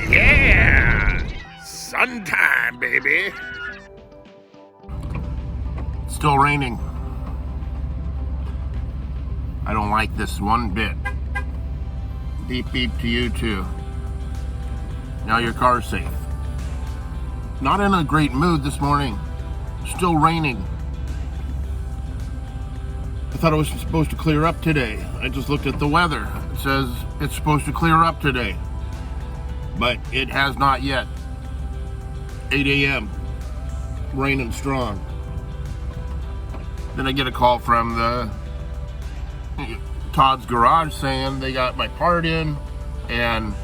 Yeah! Sun time, baby! Still raining. I don't like this one bit. Beep beep to you too. Now your car's safe. Not in a great mood this morning. Still raining. I thought it was supposed to clear up today. I just looked at the weather. It says it's supposed to clear up today. But it has not yet. 8 a.m. Raining strong. Then I get a call from the Todd's Garage saying they got my part in and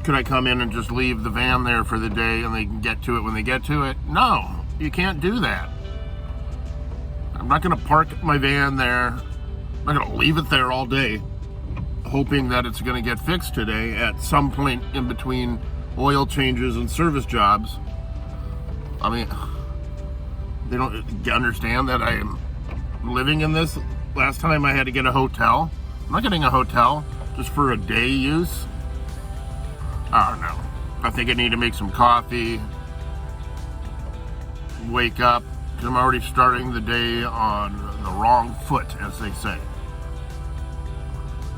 could I come in and just leave the van there for the day and they can get to it when they get to it? No, you can't do that. I'm not going to park my van there. I'm not going to leave it there all day hoping that it's going to get fixed today at some point in between oil changes and service jobs. I mean, they don't understand that I am living in this. Last time I had to get a hotel. I'm not getting a hotel just for a day use. I don't know. I think I need to make some coffee, wake up, because I'm already starting the day on the wrong foot, as they say.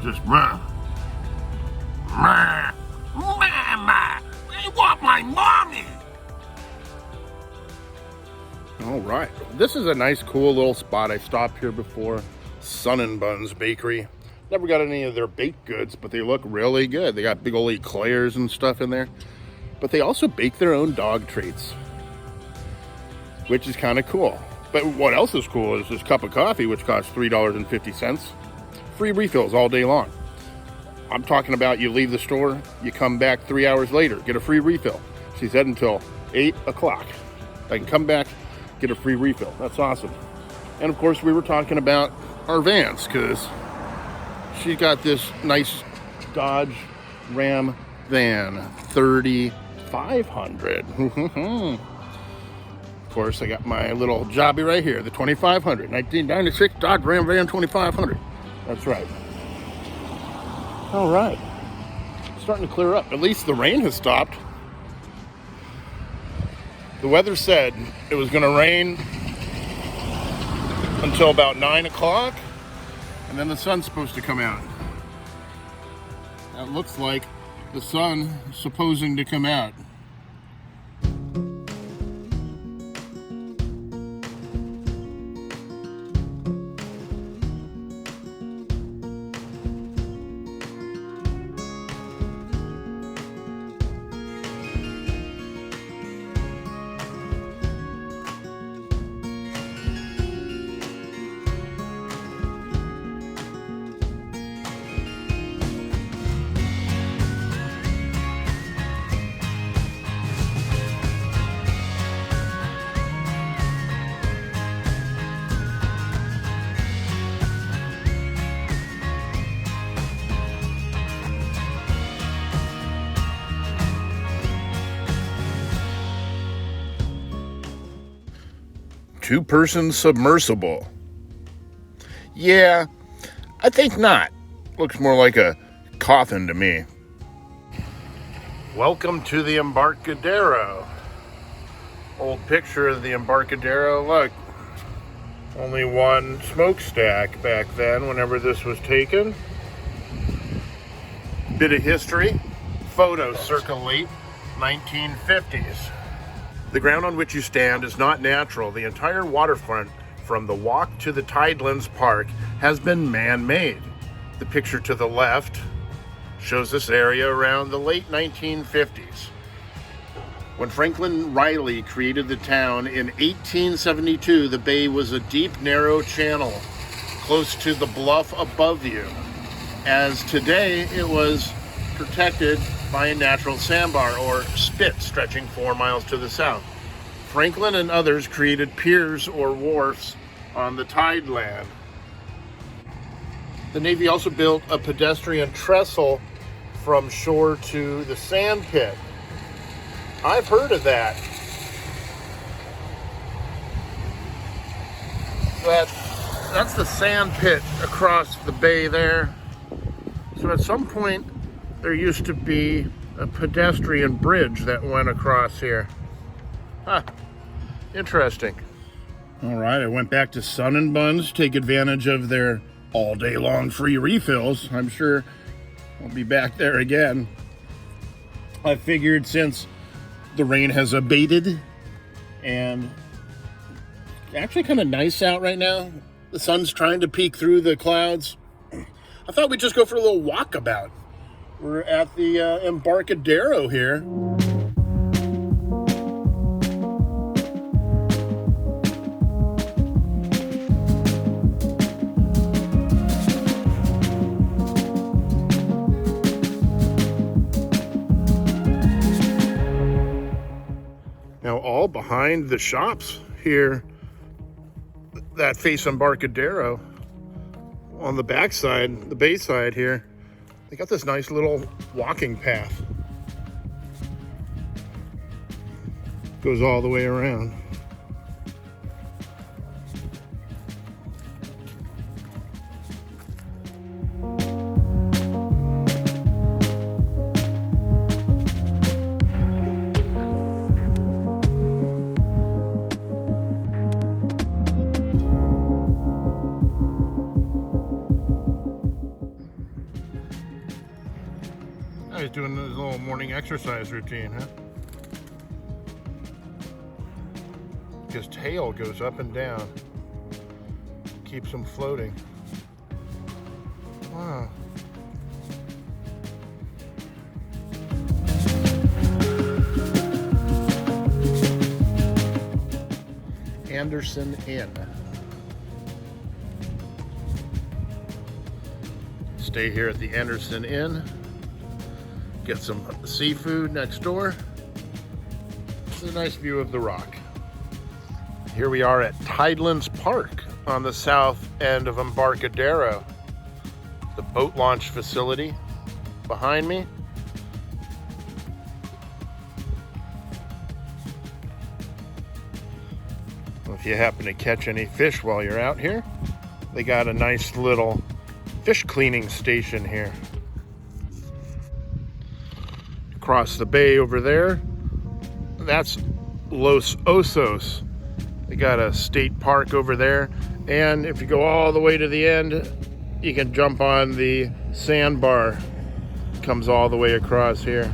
Just I want my mommy. All right, this is a nice, cool little spot. I stopped here before. Sun and Buns Bakery. Never got any of their baked goods, but they look really good. They got big old eclairs and stuff in there. But they also bake their own dog treats, which is kind of cool. But what else is cool is this cup of coffee, which costs $3.50. Free refills all day long. I'm talking about you leave the store, you come back 3 hours later, get a free refill. She said until 8 o'clock. I can come back, get a free refill. That's awesome. And of course, we were talking about our vans because she got this nice Dodge Ram van 3500. Of course, I got my little jobby right here, the 2500, 1996 Dodge Ram van 2500. That's right. All right. Starting to clear up. At least the rain has stopped. The weather said it was going to rain until about 9 o'clock, and then the sun's supposed to come out. That looks like the sun is supposing to come out. Two-person submersible. Yeah, I think not. Looks more like a coffin to me. Welcome to the Embarcadero. Old picture of the Embarcadero. Look, only one smokestack back then whenever this was taken. Bit of history. Photo circa late 1950s. The ground on which you stand is not natural. The entire waterfront, from the walk to the Tidelands Park, has been man-made. The picture to the left shows this area around the late 1950s. When Franklin Riley created the town in 1872, the bay was a deep, narrow channel close to the bluff above you. As today, it was protected by a natural sandbar or spit stretching 4 miles to the south. Franklin and others created piers or wharfs on the tideland. The Navy also built a pedestrian trestle from shore to the sand pit. I've heard of that. That's the sand pit across the bay there. So at some point, there used to be a pedestrian bridge that went across here. Huh, interesting. All right, I went back to Sun and Buns, take advantage of their all day long free refills. I'm sure I'll be back there again. I figured since the rain has abated and actually kind of nice out right now, the sun's trying to peek through the clouds, I thought we'd just go for a little walkabout. We're at the Embarcadero here. Now all behind the shops here that face Embarcadero, on the backside, the bay side here, they got this nice little walking path. Goes all the way around. He's doing his little morning exercise routine, huh? His tail goes up and down. Keeps him floating. Wow. Anderson Inn. Stay here at the Anderson Inn. Get some seafood next door. It's a nice view of the rock. Here we are at Tidelands Park on the south end of Embarcadero. The boat launch facility behind me. Well, if you happen to catch any fish while you're out here, they got a nice little fish cleaning station here. Across the bay over there, that's Los Osos. They got a state park over there, and if you go all the way to the end, you can jump on the sandbar. Comes all the way across here.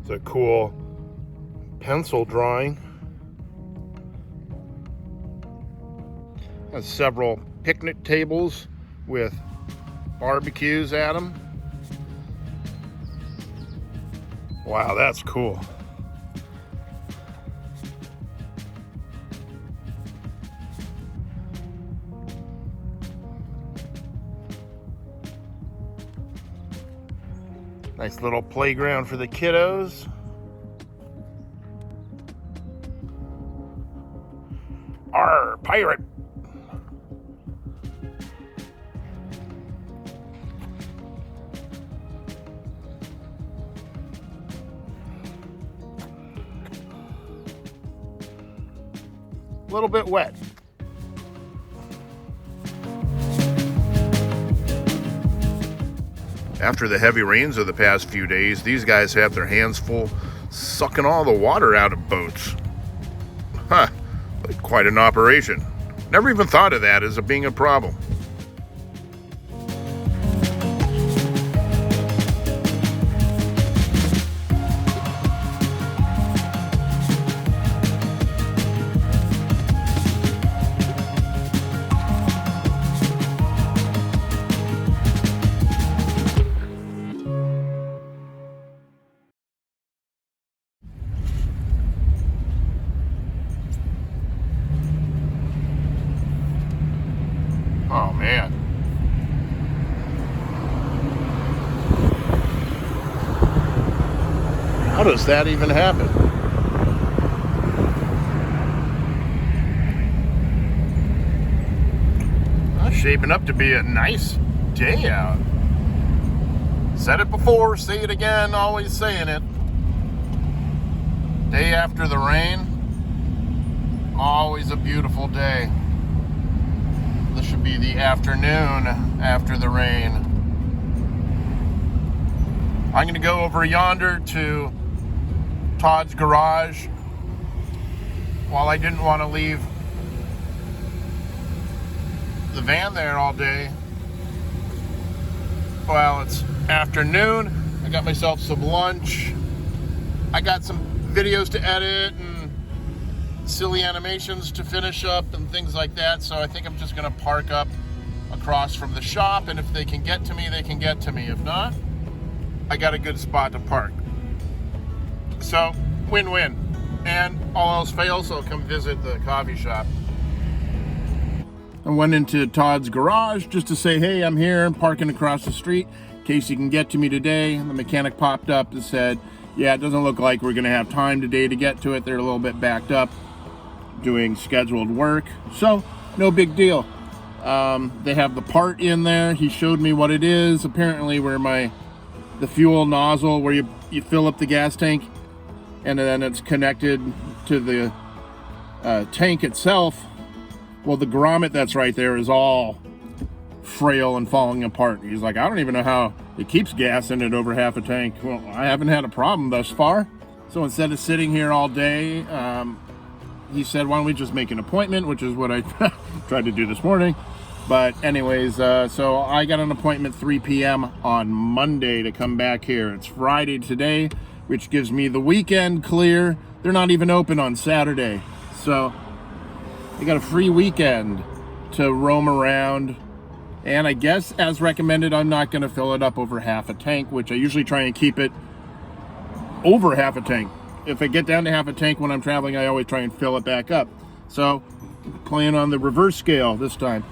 It's a cool pencil drawing. Has several picnic tables with barbecues at them. Wow, that's cool. Nice little playground for the kiddos. Arr, pirate! A little bit wet. After the heavy rains of the past few days, these guys have their hands full sucking all the water out of boats. Huh. Quite an operation. Never even thought of that as being a problem. Oh man. How does that even happen? That's shaping up to be a nice day out. Said it before, say it again, always saying it. Day after the rain, always a beautiful day. This should be the afternoon after the rain. I'm going to go over yonder to Todd's garage. While I didn't want to leave the van there all day, well, it's afternoon. I got myself some lunch. I got some videos to edit and silly animations to finish up and things like that. So I think I'm just going to park up across from the shop. And if they can get to me, they can get to me. If not, I got a good spot to park. So win-win. And all else fails, I'll come visit the coffee shop. I went into Todd's garage just to say, hey, I'm here, I'm parking across the street in case you can get to me today. The mechanic popped up and said, yeah, it doesn't look like we're gonna have time today to get to it. They're a little bit backed up doing scheduled work. So no big deal. They have the part in there. He showed me what it is. Apparently where the fuel nozzle, where you fill up the gas tank, and then it's connected to the tank itself. Well, the grommet that's right there is all frail and falling apart. He's like, I don't even know how it keeps gas in it over half a tank. Well, I haven't had a problem thus far. So instead of sitting here all day, he said, why don't we just make an appointment, which is what I tried to do this morning. But anyways, so I got an appointment 3 p.m. on Monday to come back here. It's Friday today, which gives me the weekend clear. They're not even open on Saturday. So I got a free weekend to roam around. And I guess as recommended, I'm not going to fill it up over half a tank, which I usually try and keep it over half a tank. If I get down to half a tank when I'm traveling, I always try and fill it back up. So playing on the reverse scale this time.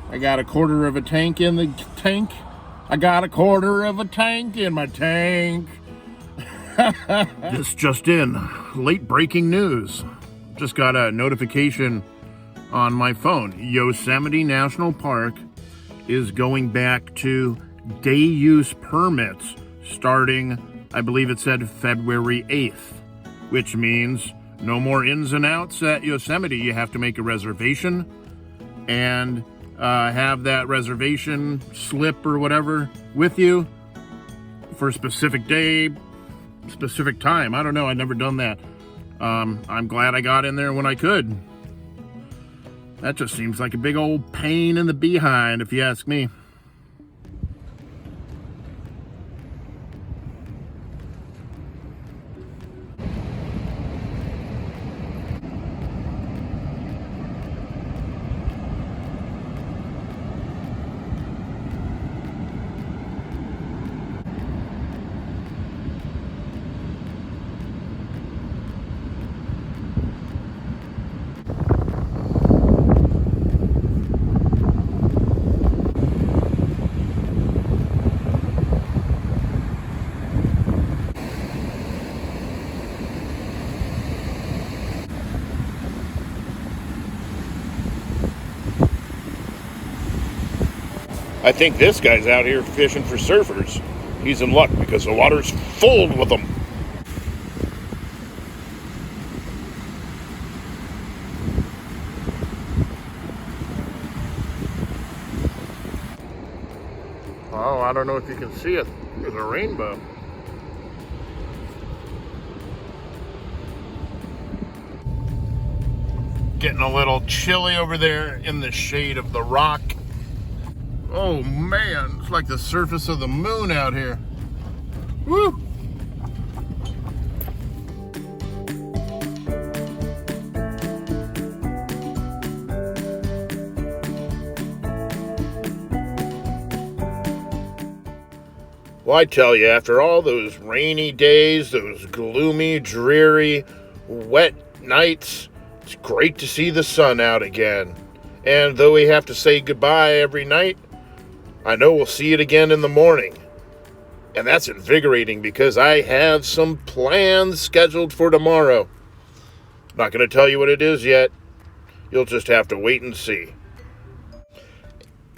I got a quarter of a tank in the tank. I got a quarter of a tank in my tank. This just in, late breaking news. Just got a notification on my phone. Yosemite National Park is going back to day use permits starting, I believe it said February 8th, which means no more ins and outs at Yosemite. You have to make a reservation and have that reservation slip or whatever with you for a specific day, specific time. I don't know. I've never done that. I'm glad I got in there when I could. That just seems like a big old pain in the behind, if you ask me. I think this guy's out here fishing for surfers. He's in luck because the water's full with them. Oh, I don't know if you can see it. There's a rainbow. Getting a little chilly over there in the shade of the rock. Oh man, it's like the surface of the moon out here. Woo! Well, I tell you, after all those rainy days, those gloomy, dreary, wet nights, it's great to see the sun out again. And though we have to say goodbye every night, I know we'll see it again in the morning. And that's invigorating because I have some plans scheduled for tomorrow. Not going to tell you what it is yet. You'll just have to wait and see.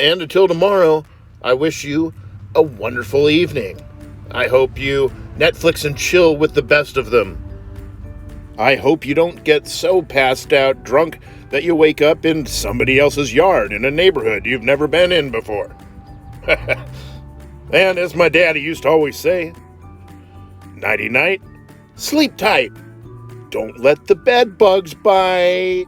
And until tomorrow, I wish you a wonderful evening. I hope you Netflix and chill with the best of them. I hope you don't get so passed out drunk that you wake up in somebody else's yard in a neighborhood you've never been in before. And as my daddy used to always say, nighty-night, sleep tight. Don't let the bed bugs bite.